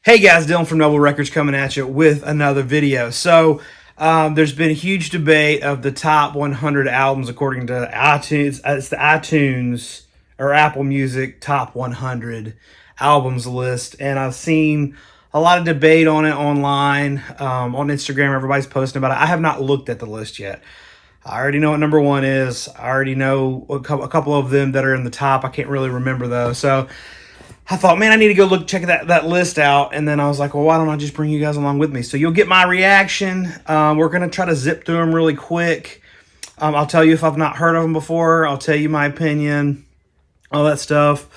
Hey guys, Dylan from Noble Records coming at you with another video. So there's been a huge debate of the top 100 albums according to iTunes. It's the iTunes or Apple Music top 100 albums list, and I've seen a lot of debate on it online, on Instagram. Everybody's posting about it. I have not looked at the list yet. I already know what number one is. I already know a couple of them that are in the top. I can't really remember though. So I thought, man, I need to go check that list out. And then I was like, well, why don't I just bring you guys along with me? So you'll get my reaction. We're going to try to zip through them really quick. I'll tell you if I've not heard of them before. I'll tell you my opinion, all that stuff.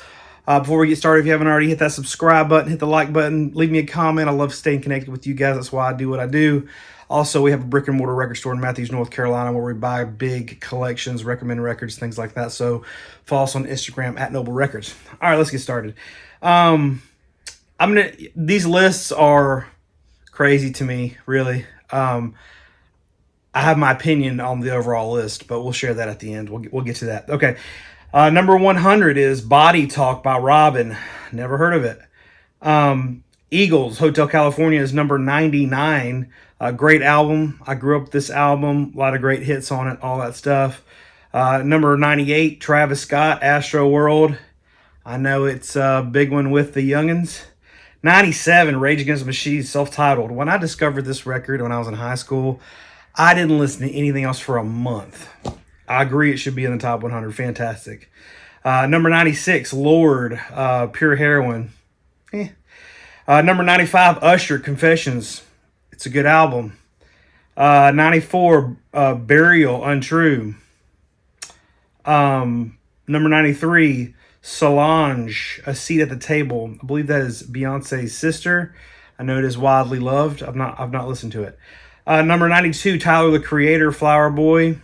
Before we get started, if you haven't already, hit that subscribe button, hit the like button, leave me a comment. I love staying connected with you guys. That's why I do what I do. Also, we have a brick and mortar record store in Matthews, North Carolina, where we buy big collections, recommend records, things like that. So follow us on Instagram at Noble Records. All right, let's get started. These lists are crazy to me, really. I have my opinion on the overall list, but we'll share that at the end. We'll get to that. Okay. Number 100 is Body Talk by Robin. Never heard of it. Eagles, Hotel California is number 99. Great album. I grew up with this album. A lot of great hits on it, all that stuff. Number 98, Travis Scott, Astro World. I know it's a big one with the youngins. 97, Rage Against the Machine, self-titled. When I discovered this record when I was in high school, I didn't listen to anything else for a month. I agree it should be in the top 100. Fantastic. Number 96, Lord, Pure Heroin. Number 95, Usher, Confessions. It's a good album. 94, Burial, Untrue. Number 93, Solange, A Seat at the Table. I believe that is Beyonce's sister. I know it is widely loved. I've not listened to it. Number 92, Tyler the Creator, Flower Boy.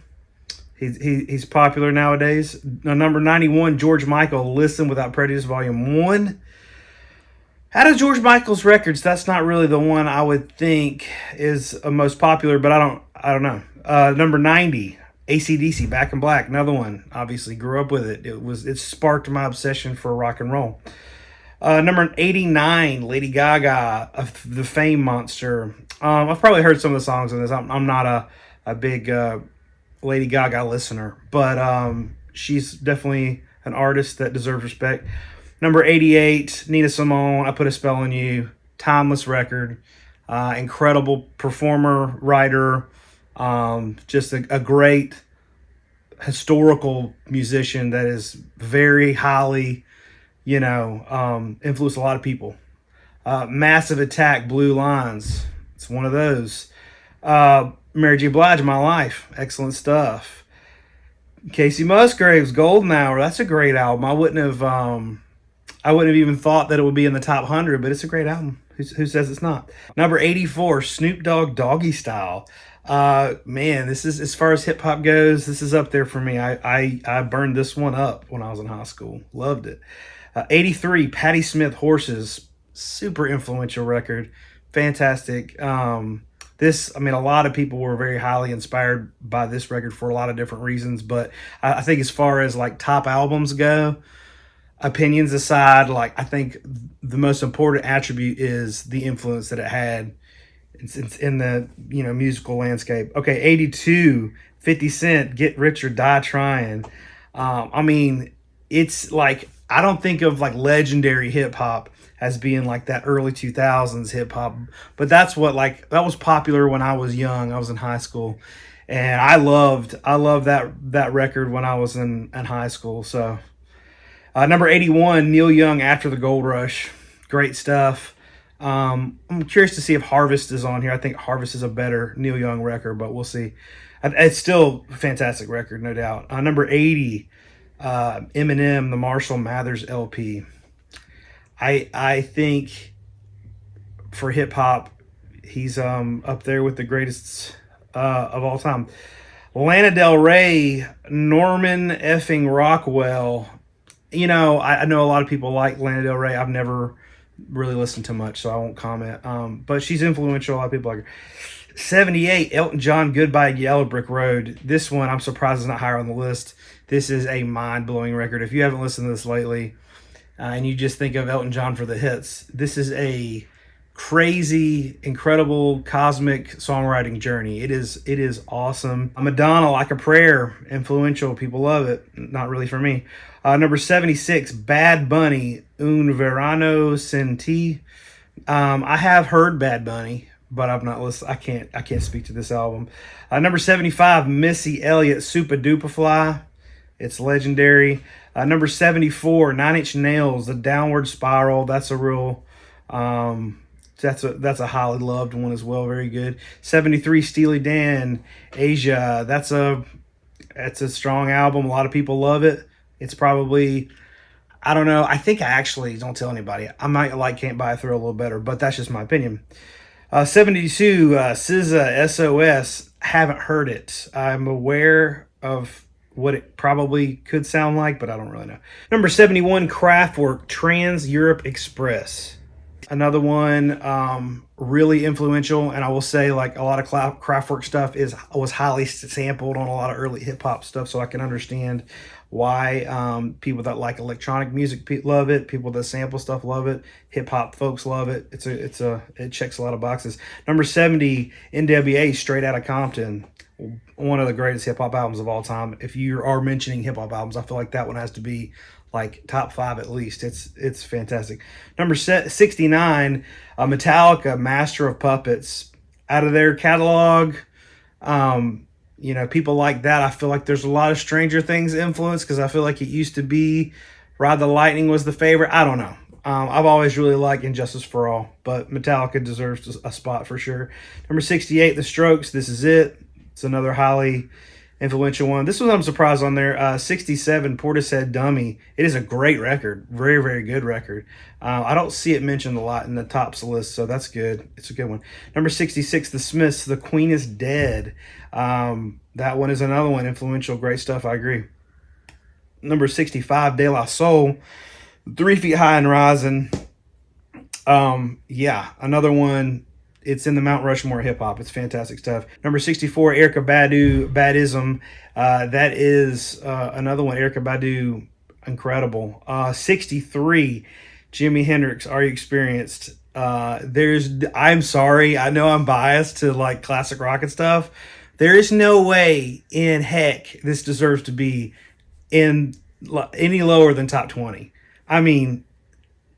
He's popular nowadays. Number 91, George Michael, Listen Without Prejudice, Volume 1. Out of George Michael's records, that's not really the one I would think is most popular, but I don't know. Number 90, AC/DC, Back in Black, another one. Obviously grew up with it. It sparked my obsession for rock and roll. Number 89, Lady Gaga, The Fame Monster. I've probably heard some of the songs in this. I'm not a big Lady Gaga listener, but she's definitely an artist that deserves respect. Number 88, Nina Simone, I Put a Spell on You. Timeless record. Incredible performer, writer. Just a great historical musician that is very highly, influenced a lot of people. Massive Attack, Blue Lines. It's one of those. Mary J. Blige, My Life. Excellent stuff. Casey Musgraves, Golden Hour. That's a great album. I wouldn't have even thought that it would be in the top 100, but it's a great album. Who says it's not? Number 84, Snoop Dogg, Doggy Style. Man, this is, as far as hip hop goes, this is up there for me. I burned this one up when I was in high school. Loved it. 83, Patti Smith, Horses. Super influential record. Fantastic. A lot of people were very highly inspired by this record for a lot of different reasons, but I think as far as like top albums go, opinions aside, I think the most important attribute is the influence that it had. It's in the musical landscape. Okay, 82, 50 Cent, Get Rich or Die Trying. It's like, I don't think of like legendary hip hop as being like that early 2000s hip hop, but that's what that was popular when I was young. I was in high school, and I loved that record when I was in high school. So. Number 81, Neil Young, After the Gold Rush. Great stuff. I'm curious to see if Harvest is on here. I think Harvest is a better Neil Young record, but we'll see. It's still a fantastic record, no doubt. Number 80, Eminem, The Marshall Mathers LP. I think for hip-hop, he's up there with the greatest of all time. Lana Del Rey, Norman effing Rockwell. I know a lot of people like Lana Del Rey. I've never really listened to much, so I won't comment. But she's influential. A lot of people like her. 78, Elton John, Goodbye Yellow Brick Road. This one, I'm surprised is not higher on the list. This is a mind-blowing record. If you haven't listened to this lately, and you just think of Elton John for the hits, this is a crazy, incredible, cosmic songwriting journey. It is awesome. Madonna, Like a Prayer, influential. People love it. Not really for me. Number 76, Bad Bunny, Un Verano Sin Ti. I have heard Bad Bunny, but I've not listened. I can't speak to this album. Number 75, Missy Elliott, Super Duper Fly. It's legendary. Number 74, Nine Inch Nails, The Downward Spiral. That's a real, that's a highly loved one as well. Very good. 73, Steely Dan, Asia. That's a strong album. A lot of people love it. It's probably, I don't know. I think I actually don't tell anybody. I might like Can't Buy a Thrill a little better, but that's just my opinion. 72, SZA, SOS. Haven't heard it. I'm aware of what it probably could sound like, but I don't really know. Number 71, Kraftwerk, Trans Europe Express. Another one, really influential, and I will say, like, a lot of Kraftwerk stuff was highly sampled on a lot of early hip hop stuff, so I can understand why people that like electronic music love it, people that sample stuff love it, hip hop folks love it. It checks a lot of boxes. Number 70, NWA, Straight Outta Compton. One of the greatest hip hop albums of all time. If you are mentioning hip hop albums, I feel like that one has to be like top 5 at least. It's fantastic. Number 69, Metallica, Master of Puppets. Out of their catalog, people like that. I feel like there's a lot of Stranger Things influence, because I feel like it used to be Ride the Lightning was the favorite. I don't know. I've always really liked Injustice for All, but Metallica deserves a spot for sure. Number 68, The Strokes, This Is It. It's another highly influential one. This one I'm surprised on there. 67, Portishead Dummy. It is a great record. Very, very good record. I don't see it mentioned a lot in the tops list, so that's good. It's a good one. Number 66, The Smiths, The Queen is Dead. That one is another one. Influential, great stuff. I agree. Number 65, De La Soul, 3 Feet High and Rising. Another one. It's in the Mount Rushmore hip hop. It's fantastic stuff. Number 64, Erykah Badu, Badism. That is another one. Erykah Badu, incredible. 63, Jimi Hendrix, Are You Experienced? I'm sorry. I know I'm biased to like classic rock and stuff. There is no way in heck this deserves to be in any lower than top 20. I mean,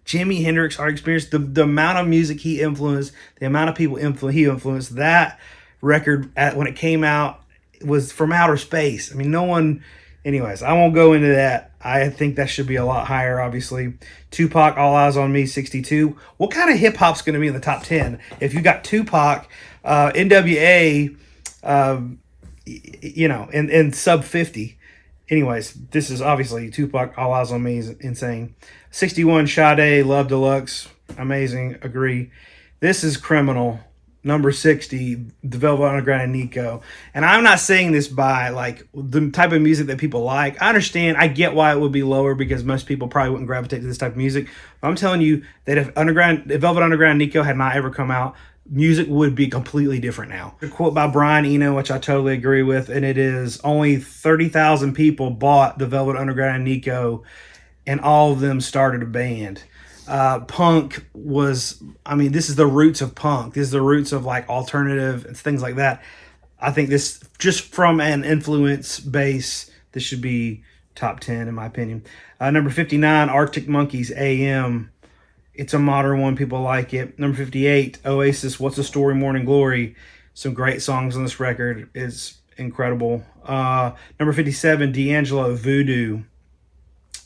Jimi Hendrix, Our Experience, the amount of music he influenced, the amount of people he influenced, that record when it came out was from outer space. I mean, no one, anyways, I won't go into that. I think that should be a lot higher, obviously. Tupac, All Eyes on Me, 62. What kind of hip hop's going to be in the top 10? If you got Tupac, NWA, in sub 50. Anyways, this is obviously Tupac, All Eyes on Me is insane. 61, Sade, Love Deluxe, amazing, agree. This is criminal. Number 60, The Velvet Underground and Nico. And I'm not saying this by like the type of music that people like. I understand, I get why it would be lower, because most people probably wouldn't gravitate to this type of music. But I'm telling you that if Velvet Underground and Nico had not ever come out, music would be completely different now. A quote by Brian Eno, which I totally agree with, and it is, only 30,000 people bought the Velvet Underground and Nico, and all of them started a band. Punk was, this is the roots of punk. This is the roots of like alternative and things like that. I think this, just from an influence base, this should be top 10 in my opinion. Number 59, Arctic Monkeys, AM. It's a modern one. People like it. Number 58, Oasis, What's the Story, Morning Glory. Some great songs on this record. It's incredible. Number 57, D'Angelo, Voodoo.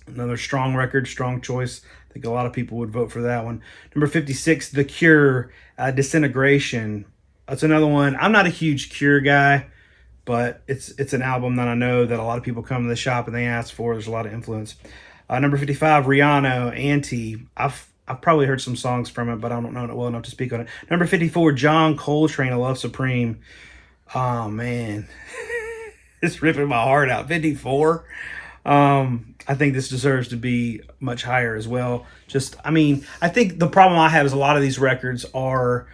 Another strong record, strong choice. I think a lot of people would vote for that one. Number 56, The Cure, Disintegration. That's another one. I'm not a huge Cure guy, but it's an album that I know that a lot of people come to the shop and they ask for. There's a lot of influence. Number 55, Rihanna, Anti. I've probably heard some songs from it, but I don't know it well enough to speak on it. Number 54, John Coltrane, I Love Supreme. Oh, man. It's ripping my heart out. 54. I think this deserves to be much higher as well. I think the problem I have is a lot of these records are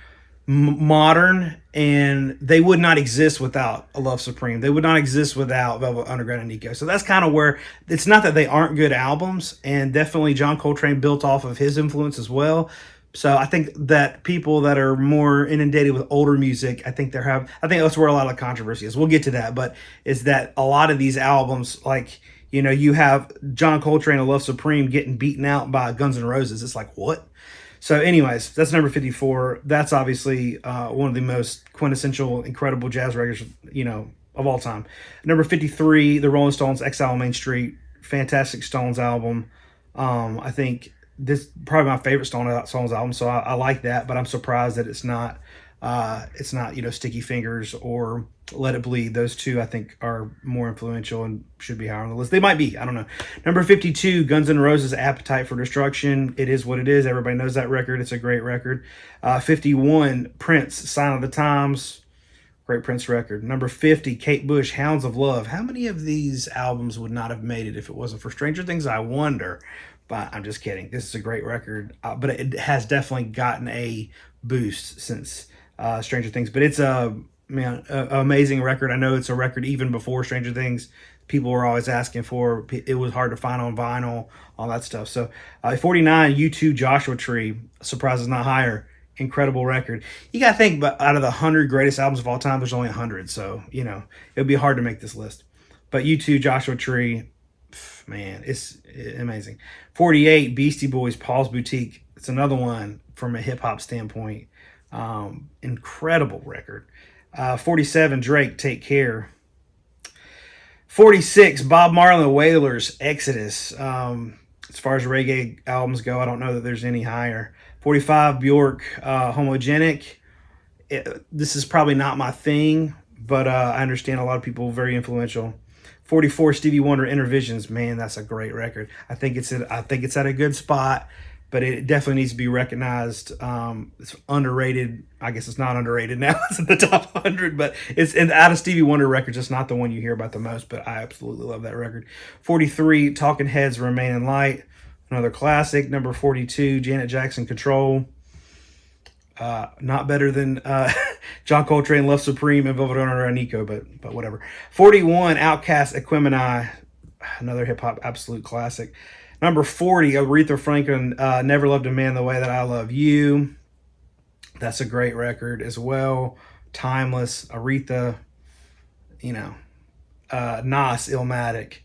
modern, and they would not exist without A Love Supreme. They would not exist without Velvet Underground and Nico. So that's kind of where, it's not that they aren't good albums, and definitely John Coltrane built off of his influence as well, So I think that people that are more inundated with older music, I think I think that's where a lot of the controversy is. We'll get to that, but is that a lot of these albums, like, you know, you have John Coltrane and Love Supreme getting beaten out by Guns N' Roses. It's like, what? So, anyways, that's number 54. That's obviously one of the most quintessential, incredible jazz records, you know, of all time. Number 53, the Rolling Stones' Exile on Main Street. Fantastic Stones album. I think this is probably my favorite Stones album, so I like that. But I'm surprised that it's not, you know, Sticky Fingers or Let It Bleed. Those two I think are more influential and should be higher on the list. They might be. I don't know. Number 52, Guns N' Roses' Appetite for Destruction. It is what it is. Everybody knows that record. It's a great record. 51, Prince, Sign of the Times. Great Prince record. Number 50, Kate Bush, Hounds of Love. How many of these albums would not have made it if it wasn't for Stranger Things? I wonder. But I'm just kidding. This is a great record. But it has definitely gotten a boost since Stranger Things. But it's a amazing record. I know it's a record even before Stranger Things. People were always asking for. It was hard to find on vinyl, all that stuff. So 49, U2, Joshua Tree. Surprise is not higher. Incredible record. You got to think, but out of the 100 greatest albums of all time, there's only 100. So, you know, it would be hard to make this list. But U2, Joshua Tree, man, it's amazing. 48, Beastie Boys, Paul's Boutique. It's another one from a hip hop standpoint. Incredible record. 47, Drake, Take Care. 46, Bob Marley and the Wailers, Exodus. As far as reggae albums go, I don't know that there's any higher. 45, Bjork, Homogenic. This is probably not my thing, but I understand a lot of people very influential. 44, Stevie Wonder, Intervisions. Man, that's a great record. I think it's at a good spot, but it definitely needs to be recognized. It's underrated. I guess it's not underrated now. It's in the top 100, but it's out of Stevie Wonder records. It's not the one you hear about the most, but I absolutely love that record. 43, Talking Heads, Remain in Light. Another classic. Number 42, Janet Jackson, Control. Not better than John Coltrane, Love Supreme, and Velvet Underground, Nico, but whatever. 41, Outkast, Equimini. Another hip-hop absolute classic. Number 40, Aretha Franklin, Never Loved a Man the Way That I Love You. That's a great record as well. Timeless. Aretha, you know. Nas, Illmatic.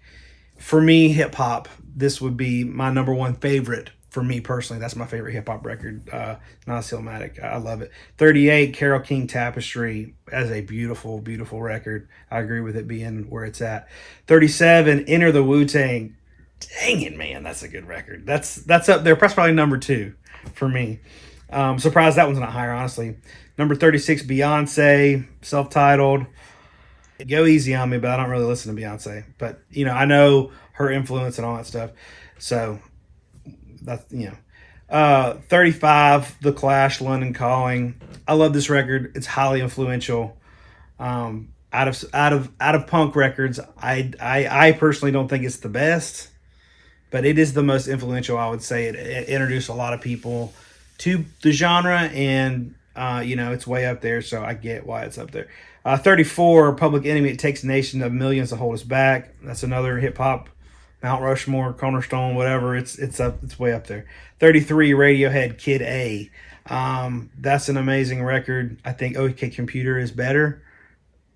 For me, hip-hop, this would be my number one favorite for me personally. That's my favorite hip-hop record, Nas, Illmatic. I love it. 38, Carole King, Tapestry. That's a beautiful, beautiful record. I agree with it being where it's at. 37, Enter the Wu-Tang. Dang it, man, that's a good record. That's up there. That's probably number 2 for me. Surprised that one's not higher, honestly. Number 36, Beyonce, self-titled. Go easy on me, but I don't really listen to Beyonce. But, you know, I know her influence and all that stuff. So, that's, you know. 35, The Clash, London Calling. I love this record. It's highly influential. Out of punk records, I personally don't think it's the best, but it is the most influential, I would say. It introduced a lot of people to the genre, and you know, it's way up there, so I get why it's up there. 34, Public Enemy, It Takes a Nation of Millions to Hold Us Back. That's another hip hop Mount Rushmore, Cornerstone, whatever. It's way up there. 33, Radiohead, Kid A. That's an amazing record. I think OK Computer is better,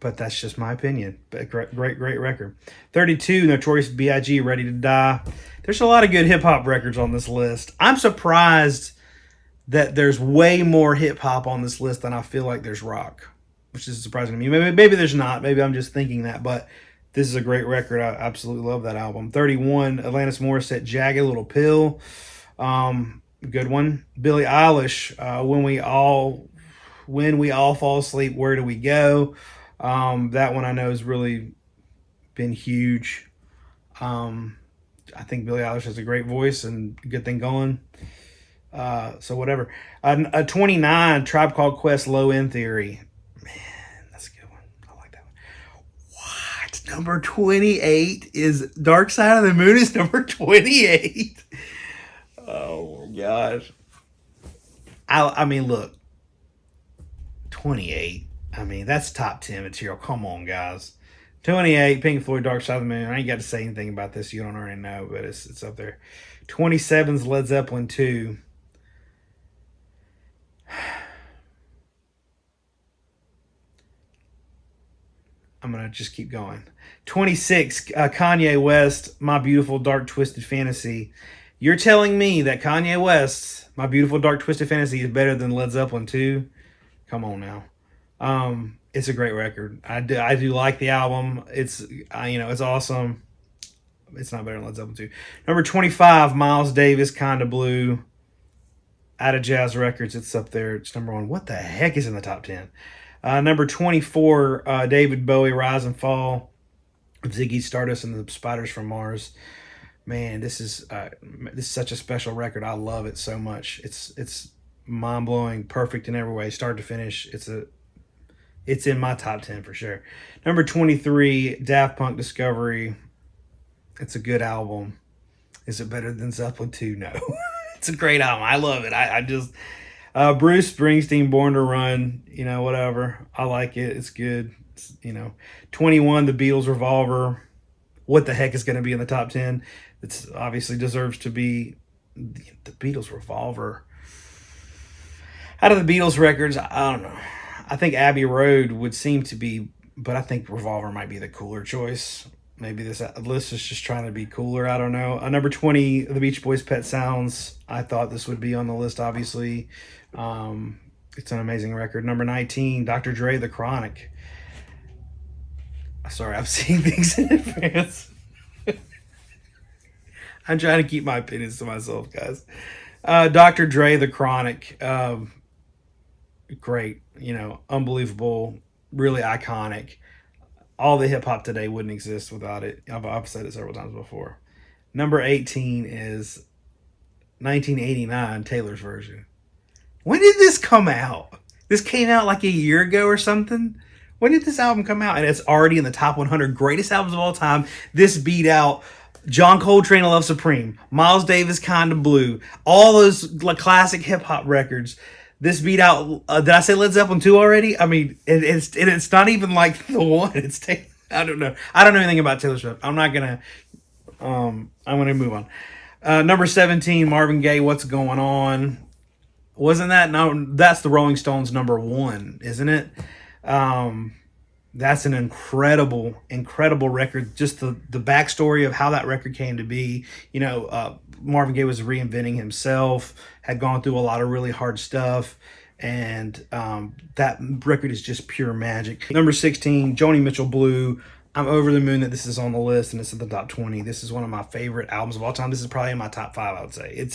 but that's just my opinion. But great record. 32, Notorious B.I.G., Ready to Die. There's a lot of good hip hop records on this list. I'm surprised that there's way more hip hop on this list than I feel like there's rock, which is surprising to me. Maybe there's not. Maybe I'm just thinking that, but this is a great record. I absolutely love that album. 31, Alanis Morissette, Jagged Little Pill. Good one. Billie Eilish, When We All Fall Asleep, Where Do We Go? That one I know has really been huge. I think Billie Eilish has a great voice and a good thing going. So whatever. 29, Tribe Called Quest, Low End Theory. Man, that's a good one. I like that one. What? Number 28 is Dark Side of the Moon is number 28. Oh my gosh. I mean, look. 28. I mean, that's top 10 material. Come on, guys. 28, Pink Floyd, Dark Side of the Moon. I ain't got to say anything about this. You don't already know, but it's up there. 27's Led Zeppelin 2. I'm going to just keep going. 26, Kanye West, My Beautiful Dark Twisted Fantasy. You're telling me that Kanye West, My Beautiful Dark Twisted Fantasy, is better than Led Zeppelin 2? Come on now. It's a great record. I do like the album. It's it's awesome. It's not better than Led Zeppelin 2. Number 25, Miles Davis, Kinda Blue. Out of Jazz Records, it's up there. It's number 1. What the heck is in the top 10? Number 24, David Bowie, Rise and Fall. Ziggy Stardust and the Spiders from Mars. Man, this is such a special record. I love it so much. It's mind blowing, perfect in every way, start to finish. It's in my top 10 for sure. Number 23, Daft Punk Discovery. It's a good album. Is it better than Zeppelin 2? No. It's a great album. I love it. I just Bruce Springsteen, Born to Run. Whatever. I like it. It's good. 21, The Beatles, Revolver. What the heck is going to be in the top 10? It's obviously deserves to be the Beatles, Revolver. Out of the Beatles records, I don't know. I think Abbey Road would seem to be, but I think Revolver might be the cooler choice. Maybe this list is just trying to be cooler. I don't know. Number 20, The Beach Boys' Pet Sounds. I thought this would be on the list, obviously. It's an amazing record. Number 19, Dr. Dre, The Chronic. Sorry, I'm seeing things in advance. I'm trying to keep my opinions to myself, guys. Dr. Dre, The Chronic. Great. Unbelievable. Really iconic. All the hip hop today wouldn't exist without it. I've said it several times before. Number 18 is 1989, Taylor's version. When did this come out? This came out like a year ago or something? When did this album come out? And it's already in the top 100 greatest albums of all time. This beat out John Coltrane, Love Supreme, Miles Davis, Kinda Blue, all those classic hip hop records. This beat out. Did I say Led Zeppelin 2 already? I mean, it's not even like the one. I don't know. I don't know anything about Taylor Swift. I'm gonna move on. Number 17, Marvin Gaye, What's Going On? Wasn't that? No, that's the Rolling Stones number 1, isn't it? That's an incredible record. Just the backstory of how that record came to be. Marvin Gaye was reinventing himself, had gone through a lot of really hard stuff, and that record is just pure magic. Number 16, Joni Mitchell, Blue. I'm over the moon that this is on the list and it's in the top 20. This is one of my favorite albums of all time. This is probably in my top 5, I would say.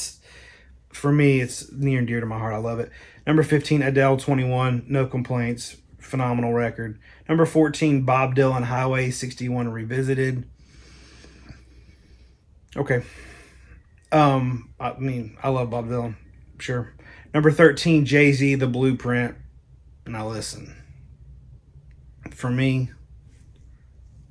For me, it's near and dear to my heart. I love it. Number 15, Adele, 21, No Complaints. Phenomenal record. Number 14, Bob Dylan, Highway 61 Revisited. Okay. I love Bob Dylan. Sure. Number 13, Jay-Z, The Blueprint. Now listen. For me,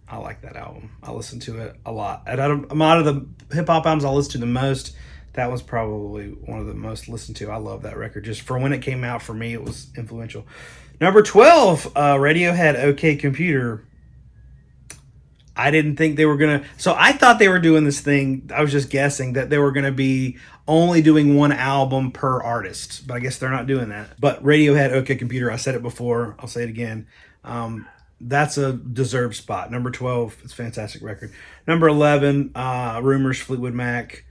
I like that album. I listen to it a lot. Out of the hip-hop albums I listen to the most, that was probably one of the most listened to. I love that record. Just for when it came out, for me, it was influential. Number 12, Radiohead, OK Computer. I didn't think they were going to... So I thought they were doing this thing. I was just guessing that they were going to be only doing one album per artist. But I guess they're not doing that. But Radiohead, OK Computer, I said it before. I'll say it again. That's a deserved spot. Number 12, it's a fantastic record. Number 11, Rumors, Fleetwood Mac.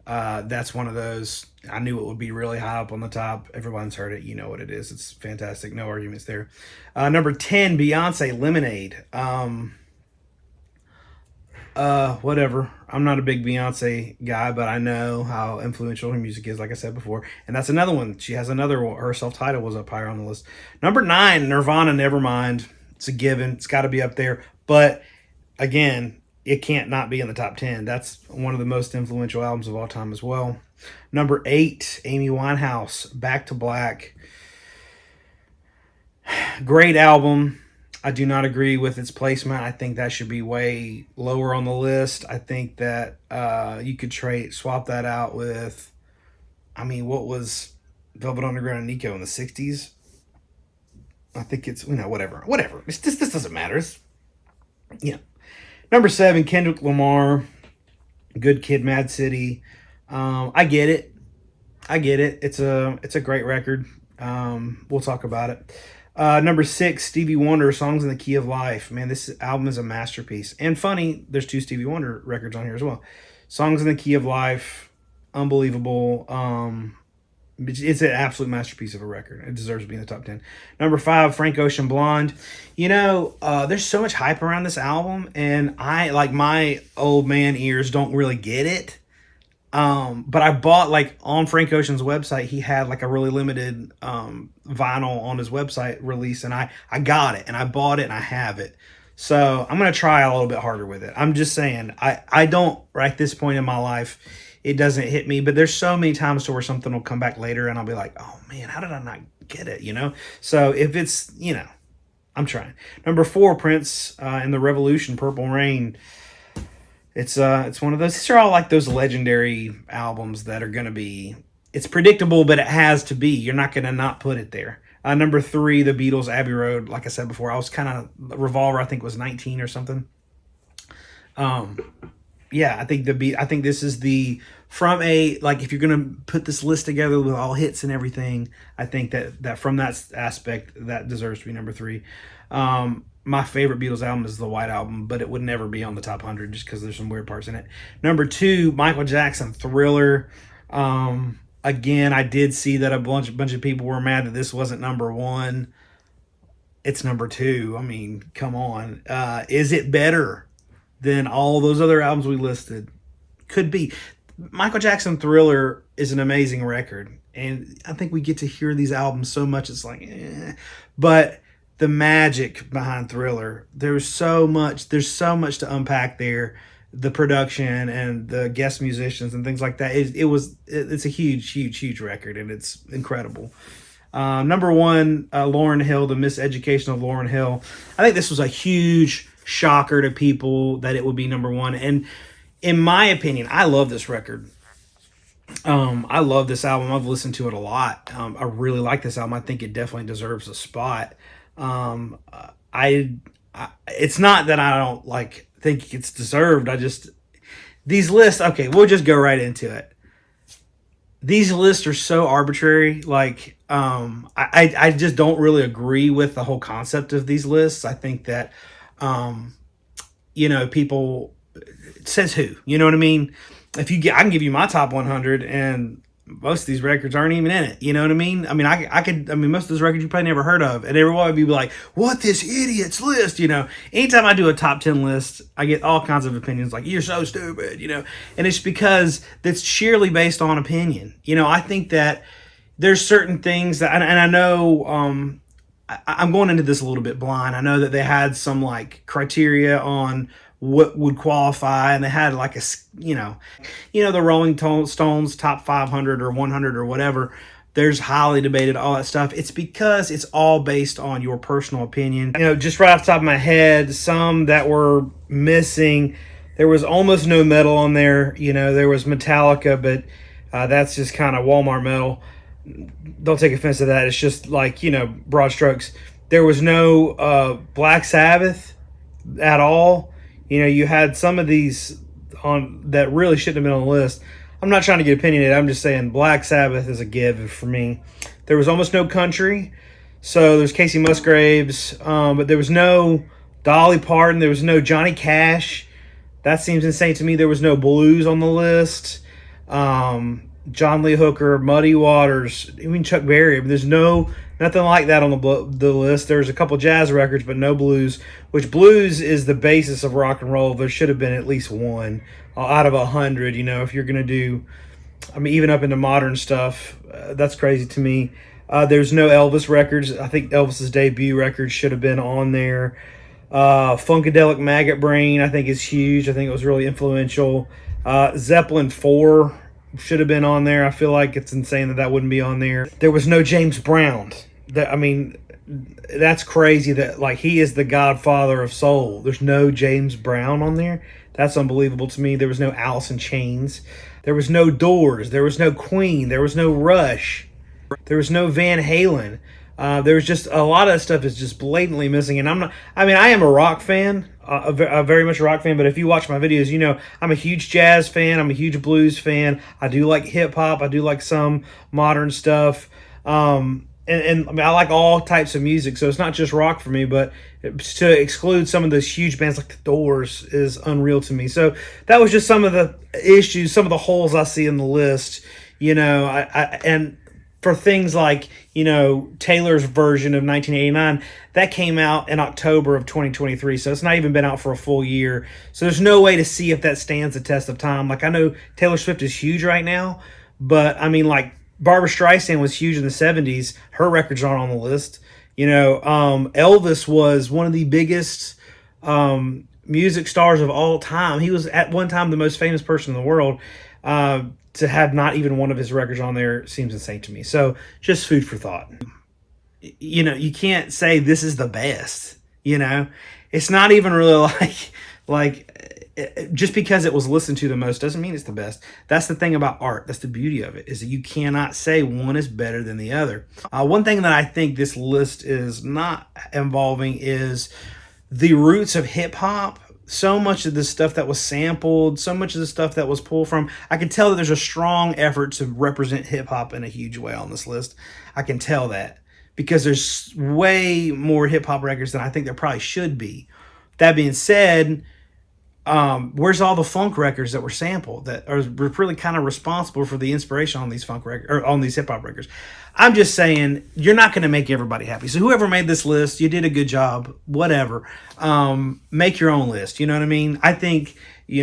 That's one of those. I knew it would be really high up on the top. Everyone's heard it. You know what it is. It's fantastic. No arguments there. Number 10, Beyonce, Lemonade. Whatever. I'm not a big Beyonce guy, but I know how influential her music is, like I said before. And that's another one. She has another one. Her self-titled was up higher on the list. Number 9, Nirvana, Nevermind. It's a given. It's got to be up there. But again, it can't not be in the top 10. That's one of the most influential albums of all time as well. Number 8, Amy Winehouse, Back to Black. Great album. I do not agree with its placement. I think that should be way lower on the list. I think that you could swap that out with, what was Velvet Underground and Nico in the 60s? I think it's, whatever. This doesn't matter. Number 7, Kendrick Lamar, Good Kid, Mad City. I get it. It's a great record. We'll talk about it. Number 6, Stevie Wonder, Songs in the Key of Life. Man, this album is a masterpiece. And funny, there's 2 Stevie Wonder records on here as well. Songs in the Key of Life, unbelievable. It's an absolute masterpiece of a record. It deserves to be in the top 10. Number 5, Frank Ocean, Blonde. There's so much hype around this album, and my old man ears don't really get it. But I bought, on Frank Ocean's website, he had a really limited vinyl on his website release, and I got it, and I bought it, and I have it. So I'm going to try a little bit harder with it. I'm just saying, I don't, right at this point in my life, it doesn't hit me, but there's so many times to where something will come back later, and I'll be like, oh man, how did I not get it, So if it's, I'm trying. Number 4, Prince and the Revolution, Purple Rain. It's one of those. These are all those legendary albums that are gonna be. It's predictable, but it has to be. You're not gonna not put it there. Number 3, The Beatles, Abbey Road. Like I said before, I was kind of Revolver. I think was 19 or something. Yeah, I think this is if you're gonna put this list together with all hits and everything, I think that from that aspect that deserves to be number 3. My favorite Beatles album is the White Album, but it would never be on the top 100 just because there's some weird parts in it. Number 2, Michael Jackson, Thriller. Again, I did see that a bunch of people were mad that this wasn't number 1. It's number 2. I mean, come on. Is it better than all those other albums we listed? Could be. Michael Jackson, Thriller is an amazing record, and I think we get to hear these albums so much it's but the magic behind Thriller, there's so much to unpack there. The production and the guest musicians and things like that. It's a huge record, and it's incredible. Number 1, Lauryn Hill, The Miseducation of Lauryn Hill. I think this was a huge shocker to people that it would be number 1. And in my opinion, I love this record. I love this album. I've listened to it a lot. I really like this album. I think it definitely deserves a spot. It's not that I don't think it's deserved. These lists, okay, we'll just go right into it. These lists are so arbitrary. I just don't really agree with the whole concept of these lists. I think that, people, it says who, you know what I mean? I can give you my top 100, and most of these records aren't even in it. You know what I mean? I mean, most of those records you probably never heard of, and everyone would be like, what, this idiot's list? Anytime I do a top 10 list, I get all kinds of opinions like, you're so stupid, and it's because that's sheerly based on opinion. I think that there's certain things that, and I know, I'm going into this a little bit blind. I know that they had some criteria on what would qualify, and they had the Rolling Stones top 500 or 100 or whatever. There's highly debated, all that stuff. It's because it's all based on your personal opinion. Just right off the top of my head, some that were missing, there was almost no metal on there. There was Metallica, but that's just kind of Walmart metal. Don't take offense to that. It's just broad strokes. There was no Black Sabbath at all. You had some of these on that really shouldn't have been on the list. I'm not trying to get opinionated. I'm just saying Black Sabbath is a give for me. There was almost no country. So there's Casey Musgraves, but there was no Dolly Parton. There was no Johnny Cash. That seems insane to me. There was no blues on the list. John Lee Hooker, Muddy Waters, even Chuck Berry. There's nothing like that on the list. There's a couple jazz records, but no blues, which blues is the basis of rock and roll. There should have been at least one out of 100, if you're going to do, even up into modern stuff. That's crazy to me. There's no Elvis records. I think Elvis's debut record should have been on there. Funkadelic Maggot Brain, I think, is huge. I think it was really influential. Zeppelin 4 should have been on there. I feel like it's insane that wouldn't be on there. There was no James Brown. That's crazy that he is the godfather of soul. There's no James Brown on there. That's unbelievable to me. There was no Alice in Chains. There was no Doors. There was no Queen. There was no Rush. There was no Van Halen. There was just a lot of that stuff is just blatantly missing. And I am a rock fan, a very much a rock fan. But if you watch my videos, I'm a huge jazz fan. I'm a huge blues fan. I do like hip hop. I do like some modern stuff. And and I mean, I like all types of music, so it's not just rock for me. But to exclude some of those huge bands like the Doors is unreal to me. So that was just some of the issues, some of the holes I see in the list. And for things like Taylor's version of 1989, that came out in October of 2023, so it's not even been out for a full year. So there's no way to see if that stands the test of time. Like, I know Taylor Swift is huge right now, but I mean, like, Barbra Streisand was huge in the 70s. Her records aren't on the list. Elvis was one of the biggest music stars of all time. He was at one time the most famous person in the world. To have not even one of his records on there seems insane to me. So just food for thought. You can't say this is the best. It's not even really like just because it was listened to the most doesn't mean it's the best. That's the thing about art. That's the beauty of it, is that you cannot say one is better than the other. One thing that I think this list is not involving is the roots of hip hop. So much of the stuff that was sampled, so much of the stuff that was pulled from, I can tell that there's a strong effort to represent hip hop in a huge way on this list. I can tell that because there's way more hip hop records than I think there probably should be. That being said, where's all the funk records that were sampled that are really kind of responsible for the inspiration on these funk records or on these hip hop records? I'm just saying, you're not going to make everybody happy. So whoever made this list, you did a good job. Whatever. Make your own list. You know what I mean? I think we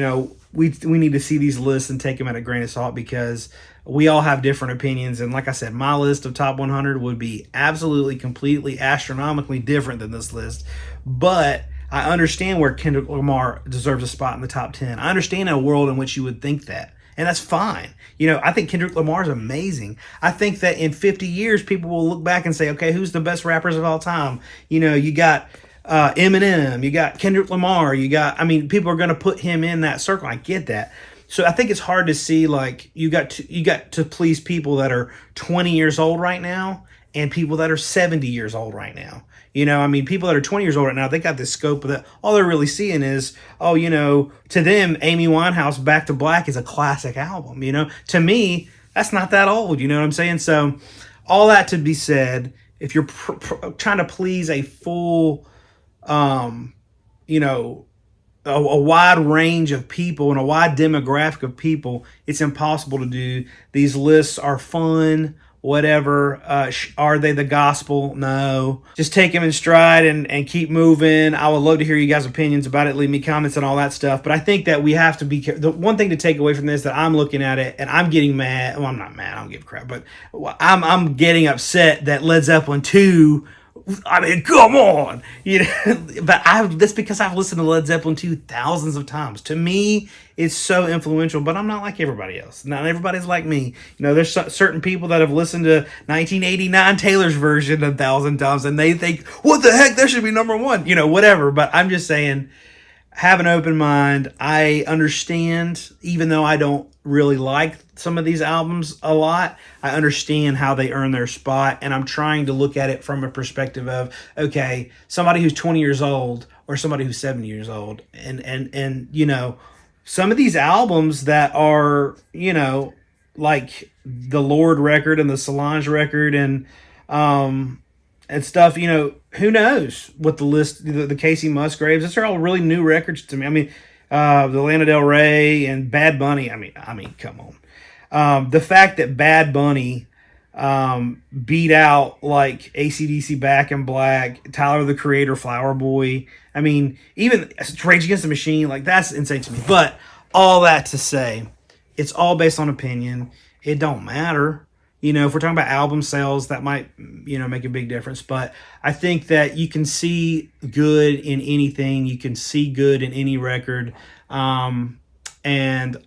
need to see these lists and take them at a grain of salt, because we all have different opinions. And like I said, my list of top 100 would be absolutely, completely, astronomically different than this list. But I understand where Kendrick Lamar deserves a spot in the top 10. I understand a world in which you would think that. And that's fine. I think Kendrick Lamar is amazing. I think that in 50 years, people will look back and say, okay, who's the best rappers of all time? You got Eminem, you got Kendrick Lamar, people are going to put him in that circle. I get that. So I think it's hard to see, like, you got to please people that are 20 years old right now and people that are 70 years old right now. People that are 20 years old right now, they got this scope of that. All they're really seeing is, to them, Amy Winehouse Back to Black is a classic album. To me, that's not that old. You know what I'm saying? So all that to be said, if you're trying to please a full, a wide range of people and a wide demographic of people, it's impossible to do. These lists are fun. Whatever. Are they the gospel? No. Just take them in stride and keep moving. I would love to hear you guys' opinions about it. Leave me comments and all that stuff. But I think that we have to be careful. The one thing to take away from this, that I'm looking at it and I'm getting mad. Well, I'm not mad. I don't give a crap. But I'm getting upset that Led Zeppelin 2, come on, But that's because I've listened to Led Zeppelin 2 thousands of times. To me, it's so influential. But I'm not like everybody else. Not everybody's like me. There's certain people that have listened to 1989 Taylor's version 1,000 times, and they think, "What the heck? That should be number one." Whatever. But I'm just saying, have an open mind. I understand, even though I don't really like some of these albums a lot, I understand how they earn their spot, and I'm trying to look at it from a perspective of, okay, somebody who's 20 years old or somebody who's 70 years old, and some of these albums that are, like the Lord record and the Solange record and stuff, who knows what the list, the Casey Musgraves, those are all really new records to me. The Lana Del Rey and Bad Bunny. Come on. The fact that Bad Bunny beat out like AC/DC Back in Black, Tyler the Creator, Flower Boy. Even Rage Against the Machine, like, that's insane to me. But all that to say, it's all based on opinion. It don't matter. If we're talking about album sales, that might, make a big difference. But I think that you can see good in anything. You can see good in any record. And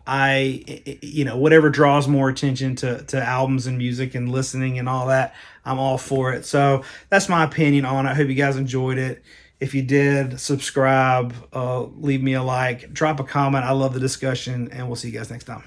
whatever draws more attention to albums and music and listening and all that, I'm all for it. So that's my opinion on it. I hope you guys enjoyed it. If you did, subscribe, leave me a like, drop a comment. I love the discussion, and we'll see you guys next time.